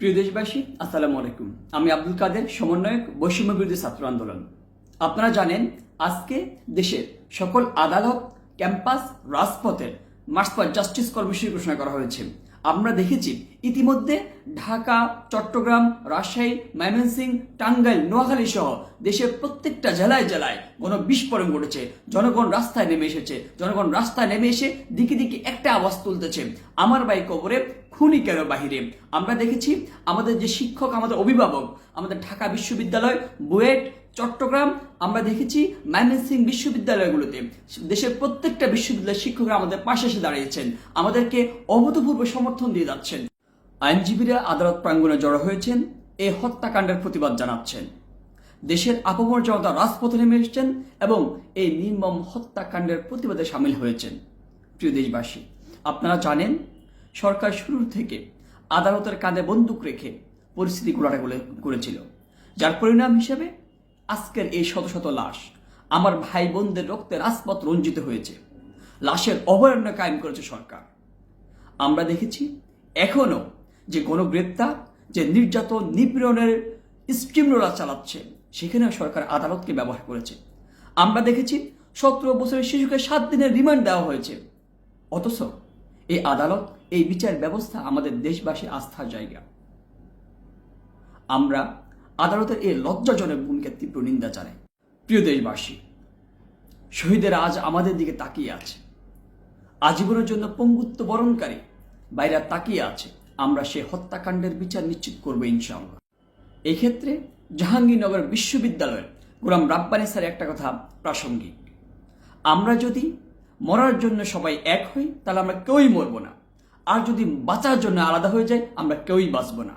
প্রিয় দেশবাসী, আসসালামু আলাইকুম। আমি আব্দুল কাদের, সমন্বয়ক বৈষম্য বিরোধী ছাত্র আন্দোলন। আপনারা জানেন, আজকে দেশের সকল আদালত, ক্যাম্পাস, রাজপথের মার্চ ফর জাস্টিস কর্মসূচি ঘোষণা করা হয়েছে। আমরা দেখেছি ইতিমধ্যে ঢাকা, চট্টগ্রাম, রাজশাহী, ময়মনসিংহ, টাঙ্গাইল, নোয়াখালী সহ দেশের প্রত্যেকটা জেলায় জেলায় গণবিস্ফোরণ ঘটেছে। জনগণ রাস্তায় নেমে এসেছে। জনগণ রাস্তায় নেমে এসে দিকে দিকে একটা আওয়াজ তুলতেছে, আমার ভাই কবরে, খুনি কেন বাহিরে। আমরা দেখেছি আমাদের যে শিক্ষক, আমাদের অভিভাবক, আমাদের ঢাকা বিশ্ববিদ্যালয়, বুয়েট, চট্টগ্রাম, আমরা দেখেছি ময়মনসিংহ বিশ্ববিদ্যালয়গুলোতে দেশের প্রত্যেকটা বিশ্ববিদ্যালয়ের শিক্ষকরা আমাদের পাশে এসে দাঁড়িয়েছেন, আমাদেরকে অভূতপূর্ব সমর্থন দিয়ে যাচ্ছেন। আইনজীবীরা আদালত প্রাঙ্গণে জড়ো হয়েছেন, এই হত্যাকাণ্ডের প্রতিবাদ জানাচ্ছেন। দেশের আপামর জনতা রাজপথে নেমে এসেছেন এবং এই নির্মম হত্যাকাণ্ডের প্রতিবাদে সামিল হয়েছেন। প্রিয় দেশবাসী, আপনারা জানেন, সরকার শুরু থেকে আদালতের কাঁধে বন্দুক রেখে পরিস্থিতি ঘোলাটে করেছিল, যার পরিণাম হিসেবে আজকের এই শত শত লাশ, আমার ভাই বোনদের রক্তে রাজপথ রঞ্জিত হয়েছে। লাশের অভয়ারণ্য কায়েম করেছে সরকার। আমরা দেখেছি এখনো যে গণগ্রেপ্তার, যে নির্যাতন, নিপীড়নের স্টিমরোলার চালাচ্ছে, সেখানেও সরকার আদালতকে ব্যবহার করেছে। আমরা দেখেছি 17 বছরের শিশুকে 7 দিনের রিমান্ড দেওয়া হয়েছে। অথচ এই আদালত, এই বিচার ব্যবস্থা আমাদের দেশবাসী আস্থার জায়গা। আমরা আদালতের এই লজ্জাজনক ভূমিকার তীব্র নিন্দা জানাই। প্রিয় দেশবাসী, শহীদেরা আজ আমাদের দিকে তাকিয়ে আছে। আজীবনের জন্য পঙ্গুত্ব বরণকারী বাইরা তাকিয়ে আছে। আমরা সেই হত্যাকাণ্ডের বিচার নিশ্চিত করব ইনশাআল্লাহ। এই ক্ষেত্রে জাহাঙ্গীরনগর বিশ্ববিদ্যালয়ের গোলাম রাব্বানী স্যারের একটা কথা প্রাসঙ্গিক, আমরা যদি মরার জন্য সবাই এক হই, তাহলে আমরা কেউই মরব না, আর যদি বাঁচার জন্য আলাদা হয়ে যাই, আমরা কেউই বাঁচব না।